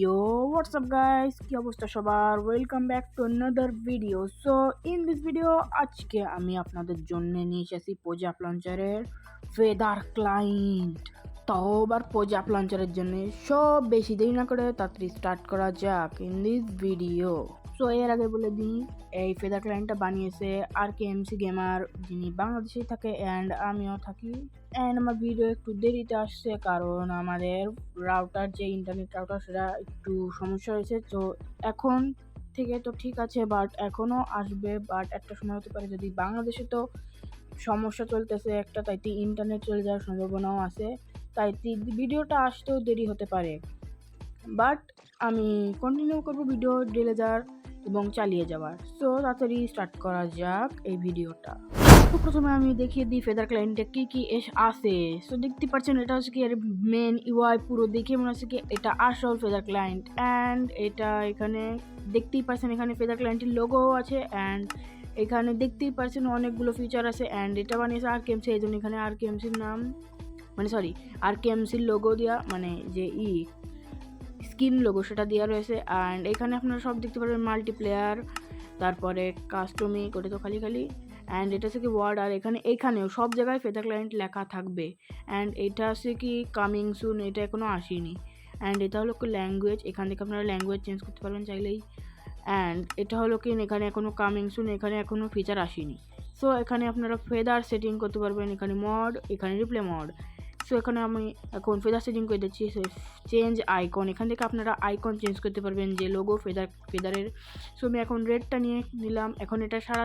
Yo, what's up guys? কি অবস্থা সবার? Welcome back to another video. So in this video আজকে আমি আপনাদের জন্য নিয়ে এসেছি পোজাপ লঞ্চারের ফেদার ক্লায়েন্ট। তাও আবার পোজাপ লঞ্চারের জন্য সব বেশি দেরি না করে তাড়াতাড়ি স্টার্ট করা যাক ইন দিস ভিডিও। সো এর আগে বলে দিই, এই ফেদার ক্লায়েন্টটা বানিয়েছে RKMC গেমার, যিনি বাংলাদেশেই থাকে অ্যান্ড আমিও থাকি। অ্যান্ড আমার ভিডিও একটু দেরিতে আসছে কারণ আমাদের রাউটার, যে ইন্টারনেট রাউটার, সেটা একটু সমস্যা হয়েছে। তো এখন থেকে তো ঠিক আছে, বাট এখনও আসবে, বাট একটা সময় হতে পারে যদি বাংলাদেশে তো সমস্যা চলতেছে একটা, তাইতে ইন্টারনেট চলে যাওয়ার সম্ভাবনাও আছে, তাইতে ভিডিওটা আসতেও দেরি হতে পারে। বাট আমি কন্টিনিউ করবো ভিডিও ডেলে যাওয়ার এবং চালিয়ে যাওয়ার। সো তাড়াতাড়ি স্টার্ট করা যাক এই ভিডিওটা। তো প্রথমে আমি দেখিয়ে দিই ফেদার ক্লায়েন্টে কি কি আছে। সো দেখতে পাচ্ছেন এটা হচ্ছে কি এর মেন ইউআই, পুরো দেখে মনে হচ্ছে কি এটা আসল ফেদার ক্লায়েন্ট। অ্যান্ড এটা এখানে দেখতেই পাচ্ছেন এখানে ফেদার ক্লায়েন্টের লোগো আছে, অ্যান্ড এখানে দেখতেই পাচ্ছেন অনেকগুলো ফিচার আছে। অ্যান্ড এটা বানিয়েছে RKMC, এই জন্য এখানে RKMCর নাম, মানে সরি RKMCর লোগো দেওয়া, মানে যে স্কিন লোগো সেটা দেওয়া রয়েছে। অ্যান্ড এখানে আপনারা সব দেখতে পারবেন, মাল্টিপ্লেয়ার, তারপরে কাস্টমিক, ওটা তো খালি অ্যান্ড এটা হচ্ছে কি ওয়ার্ড। আর এখানেও সব জায়গায় ফেদার ক্লায়েন্ট লেখা থাকবে। অ্যান্ড এটা হচ্ছে কি কামিং সুন, এটা এখনও আসেনি। অ্যান্ড এটা হলো কি ল্যাঙ্গুয়েজ, এখান থেকে আপনারা ল্যাঙ্গুয়েজ চেঞ্জ করতে পারবেন চাইলেই। অ্যান্ড এটা হলো কি এখানে এখনও কামিং সুন, এখানে এখনও ফিচার আসেনি। সো এখানে আপনারা ফেদার সেটিং করতে পারবেন, এখানে মড, এখানে রিপ্লে মড। সো এখানে আমি এখন ফেদার সেটিং করে দিচ্ছি। চেঞ্জ আইকন, এখান থেকে আপনারা আইকন চেঞ্জ করতে পারবেন, যে লোগো ফেদারের। সো আমি এখন রেডটা নিয়ে নিলাম, এখন এটা সারা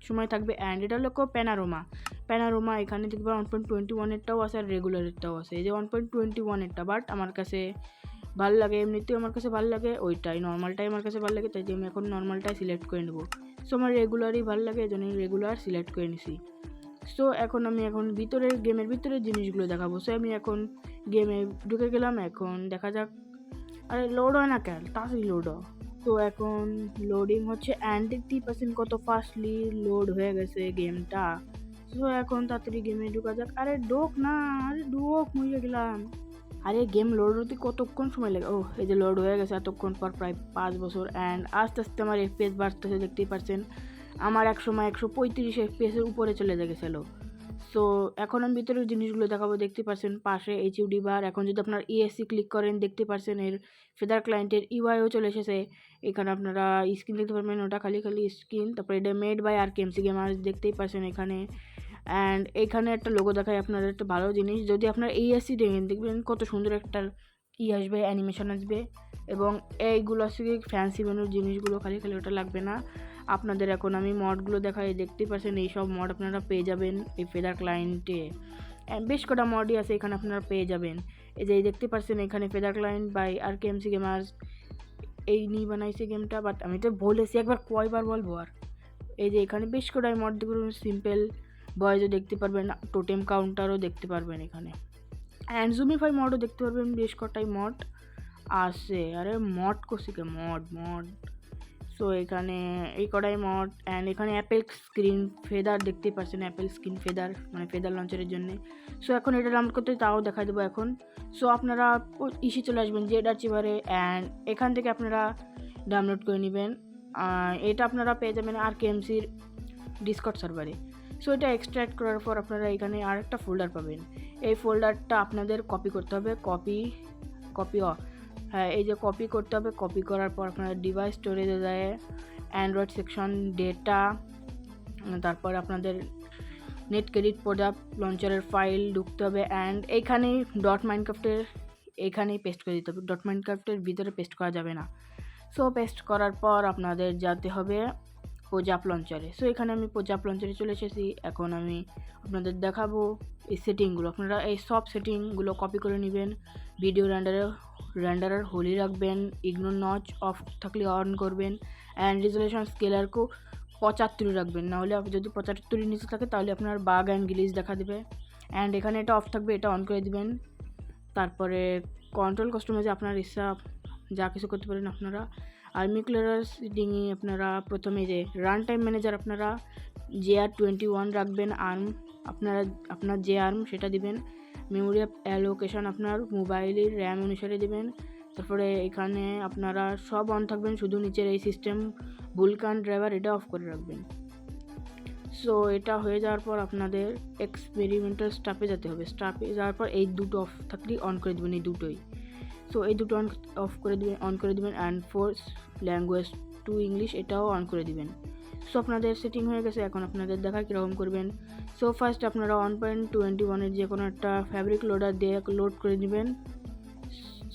সময় থাকবে। অ্যান্ড এটা হলো প্যানারোমা, এখানে দেখবেন 1.21-এরটাও আছে আর রেগুলারেরটাও আছে। এই যে 1.21-এরটা, বাট আমার কাছে ভালো লাগে, এমনিতেও আমার কাছে ভালো লাগে ওইটাই, নর্মালটাই আমার কাছে ভালো লাগে, তাই আমি এখন নর্মালটাই সিলেক্ট করে নেবো। সো আমার রেগুলারই ভালো লাগে, এই জন্য রেগুলার সিলেক্ট করে নিছি। সো এখন আমি গেমের ভিতরের জিনিসগুলো দেখাবো। সো আমি এখন গেমে ঢুকে গেলাম, এখন দেখা যাক। আরে লোড হয় না কেন, তাড়াতাড়ি লোড হয়। তো এখন লোডিং হচ্ছে, অ্যান্ড 30% কত ফাস্টলি লোড হয়ে গেছে গেমটা। সো এখন তাড়াতাড়ি গেমে ঢুকা যাক। আরে ঢোক না, আরে ঢোক, মরে গেলাম। আরে গেম লোড হতে কতক্ষণ সময় লাগে? ও এই যে লোড হয়ে গেছে এতক্ষণ পর, প্রায় 5 বছর। অ্যান্ড আস্তে আস্তে আমার FPS বাড়তেছে, দেখতেই পাচ্ছেন। আমার এক সময় 135 FPS-এর উপরে চলে গেছিলো। সো এখন আমি ভিতরের জিনিসগুলো দেখাবো, দেখতে পাচ্ছেন পাশে HUD বার। এখন যদি আপনার ESC ক্লিক করেন, দেখতে পাচ্ছেন এর ফেদার ক্লায়েন্টের ইউআইও চলে এসেছে। এখানে আপনারা স্ক্রিন দেখতে পারবেন, ওটা খালি স্ক্রিন। তারপরে এটা মেড বাই RKMC গেমার্স, দেখতেই পাচ্ছেন এখানে। অ্যান্ড এখানে একটা লোগো দেখায় আপনার, একটা ভালো জিনিস, যদি আপনার ESC দেখবেন কত সুন্দর একটা আসবে, অ্যানিমেশন আসবে। এবং এইগুলো হচ্ছে কি ফ্যান্সি মেনুর জিনিসগুলো, খালি ওটা লাগবে না আপনাদের। এখন আমি মডগুলো দেখাই, দেখতেই পাচ্ছেন এইসব মড আপনারা পেয়ে যাবেন এই ফেদার ক্লায়েন্টে। বেশ কটা মডই আছে এখানে আপনারা পেয়ে যাবেন। এই যে দেখতে পাচ্ছেন এখানে feather client by RKMC gamers, এই নিয়ে বানাইছে গেমটা। বাট আমি তো বলেছি একবার, কয়বার বলবো আর। এই যে এখানে বেশ কটা মড দেখুন, সিম্পল বয়েজও দেখতে পারবেন, টোটেম কাউন্টারও দেখতে পারবেন এখানে। অ্যান্ড জুমিফাই মডও দেখতে পারবেন, বেশ কটাই মড আছে। আরে মড করছি কে, মড। সো এখানে এই কটাই মড। অ্যান্ড এখানে অ্যাপেল স্ক্রিন ফেদার দেখতেই পাচ্ছেন, অ্যাপেল স্ক্রিন ফেদার, মানে ফেদার লঞ্চারের জন্য। সো এখন এটা ডাউনলোড করতে তাও দেখা দেবো এখন। সো আপনারা চলে আসবেন জেড আর্চিভারে, অ্যান্ড এখান থেকে আপনারা ডাউনলোড করে নেবেন। এটা আপনারা পেয়ে যাবেন RKMCর ডিসকর্ড সার্ভারে। সো এটা এক্সট্র্যাক্ট করার পর আপনারা এখানে আরেকটা ফোল্ডার পাবেন। এই ফোল্ডারটা আপনাদের কপি করতে হবে, হ্যাঁ এই যে কপি করতে হবে। কপি করার পর আপনার ডিভাইস স্টোরেজে যায়, অ্যান্ড্রয়েড সেকশন, ডেটা, তারপর আপনাদের নেট ক্রেডিট প্রোডাক্ট লঞ্চারের ফাইল ঢুকতে হবে। অ্যান্ড এইখানেই .minecraft-এর এইখানেই পেস্ট করে দিতে হবে, .minecraft-এর ভিতরে পেস্ট করা যাবে না। সো পেস্ট করার পর আপনাদের যেতে হবে পোজাপ লঞ্চারে। সো এখানে আমি পোজাপ লঞ্চারে চলে এসেছি। এখন আমি আপনাদের দেখাবো এই সেটিংগুলো। আপনারা এই সব সেটিংগুলো কপি করে নেবেন। ভিডিও রেন্ডারার হোলি রাখবেন, ইগনোর নচ অফ থাকলে অন করবেন। অ্যান্ড রেজুলেশন স্কেলারকেও 75 রাখবেন, নাহলে যদি 75 নিচে থাকে তাহলে আপনার বাগ অ্যান্ড গ্লিচ দেখা দেবে। অ্যান্ড এখানে এটা অফ থাকবে, এটা অন করে দিবেন। তারপরে কন্ট্রোল কাস্টমাইজে আপনার ইচ্ছা যা কিছু করতে পারেন আপনারা। আর্মি ক্লিয়ারেন্স সেটিংয়ে আপনারা প্রথমে যে রান টাইম ম্যানেজার আপনারা JR21 রাখবেন। আপনার যে আর্ম সেটা দিবেন। মেমোরি অ্যালোকেশন আপনার মোবাইলের র্যাম অনুসারে দেবেন। তারপরে এখানে আপনারা সব অন থাকবেন, শুধু নিচের এই সিস্টেম ভুলকান ড্রাইভার এটা অফ করে রাখবেন। সো এটা হয়ে যাওয়ার পর আপনাদের এক্সপেরিমেন্টাল স্টাফে যেতে হবে। স্টাফে যাওয়ার পর এই দুটো অফ থাকলেই অন করে দেবেন, এই দুটোই। সো এই দুটো অন করে দেবেন and force language to English এটাও অন করে দিবেন। সো আপনাদের সেটিং হয়ে গেছে। এখন আপনাদের দেখা কীরকম করবেন। সো ফার্স্ট আপনারা 1.21 যে কোনো একটা ফ্যাব্রিক লোডার দিয়ে লোড করে নেবেন।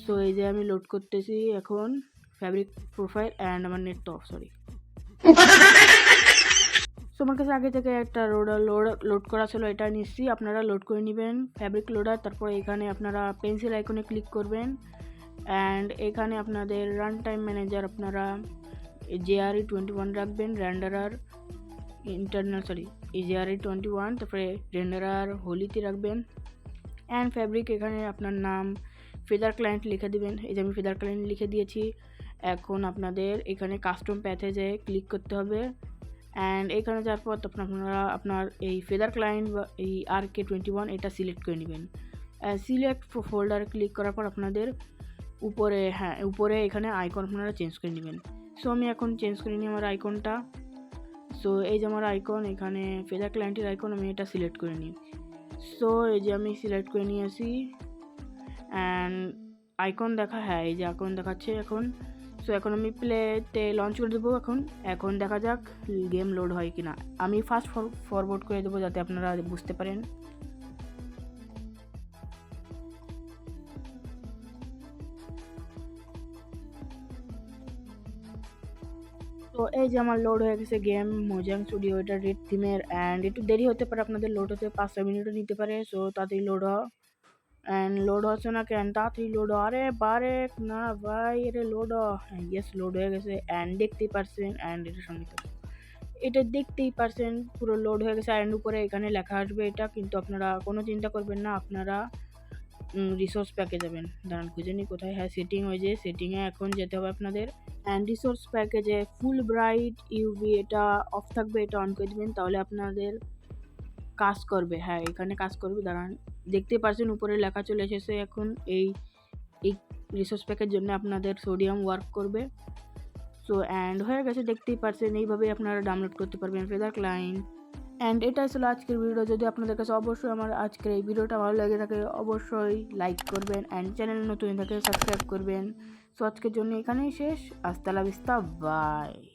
সো এই যে আমি লোড করতেছি এখন ফ্যাব্রিক প্রোফাইল অ্যান্ড আমার নেট তো অফ, সরি। সো আমার কাছে আগে থেকে একটা লোড করা ছিল, এটা নিচ্ছি। আপনারা লোড করে নেবেন ফ্যাব্রিক লোডার। তারপর এখানে আপনারা পেন্সিল আইকনে ক্লিক করবেন অ্যান্ড এখানে আপনাদের রান টাইম ম্যানেজার আপনারা JRE21 রাখবেন, রেন্ডারার ইন্টারনাল JRE21, তারপরে রেন্ডারার হোলিতে রাখবেন অ্যান্ড ফ্যাব্রিক এখানে আপনার নাম ফেদার ক্লায়েন্ট লিখে দিবেন। এই যে আমি ফেদার ক্লায়েন্ট লিখে দিয়েছি। এখন আপনাদের এখানে কাস্টম প্যাথেজে ক্লিক করতে হবে অ্যান্ড এখানে যাওয়ার পর আপনারা আপনার এই ফেদার ক্লায়েন্ট বা এই RK21 এটা সিলেক্ট করে নেবেন। সিলেক্ট ফোল্ডারে ক্লিক করার পর আপনাদের উপরে এখানে আইকন আপনারা চেঞ্জ করে নেবেন। সো আমি এখন চেঞ্জ করে নিই আমার আইকনটা। সো এই যে আমার আইকন, এখানে ফেদার ক্লায়েন্টের আইকন, আমি এটা সিলেক্ট করে নিই। সো এই যে আমি সিলেক্ট করে নিয়েছি অ্যান্ড আইকন এই যে আইকন দেখাচ্ছে এখন। সো এখন আমি প্লেতে লঞ্চ করে দেবো। এখন দেখা যাক গেম লোড হয় কি না। আমি ফাস্ট ফরওয়ার্ড করে দেবো যাতে আপনারা বুঝতে পারেন। তো এই যে আমার লোড হয়ে গেছে গেম মোজাং স্টুডিও, এটা রেড থিমের অ্যান্ড একটু দেরি হতে পারে, আপনাদের লোড হতে 5-6 মিনিটও নিতে পারে। সো তাড়াতাড়ি লোড অ্যান্ড লোড হচ্ছে না কেন, তাড়াতাড়ি লোড আরে বারে না ভাই, এটা লোড ইয়েস লোড হয়ে গেছে অ্যান্ড দেখতেই পারছেন অ্যান্ড এটার সঙ্গে এটা দেখতেই পারছেন পুরো লোড হয়ে গেছে অ্যান্ড উপরে এখানে লেখা আসবে এটা। কিন্তু আপনারা কোনো চিন্তা করবেন না, আপনারা রিসোর্স প্যাকে যাবেন। দাঁড়ান খুঁজে নিই কোথায়, হ্যাঁ সেটিং হয়ে যায়, সেটিংয়ে এখন যেতে হবে আপনাদের অ্যান্ড রিসোর্স প্যাকেজে ফুল ব্রাইট ইউভি এটা অফ থাকবে, এটা অন করে দেবেন, তাহলে আপনাদের কাজ করবে। হ্যাঁ এখানে কাজ করবে। দাঁড়ান দেখতে পাচ্ছেন উপরে লেখা চলে এসেছে এখন এই রিসোর্স প্যাকের জন্য আপনাদের সোডিয়াম ওয়ার্ক করবে। সো অ্যান্ড হয়ে গেছে, দেখতেই পাচ্ছেন। এইভাবেই আপনারা ডাউনলোড করতে পারবেন ফেদার ক্লায়েন্ট। অ্যান্ড এটাই ছিল আজকের ভিডিও। যদি আপনাদের কাছে অবশ্যই আমার আজকের এই ভিডিওটা ভালো লেগে থাকে অবশ্যই লাইক করবেন অ্যান্ড চ্যানেল নতুন থাকে সাবস্ক্রাইব করবেন। সো আজকের জন্য এখানেই শেষ। আস্তা লা ভিস্তা, বাই।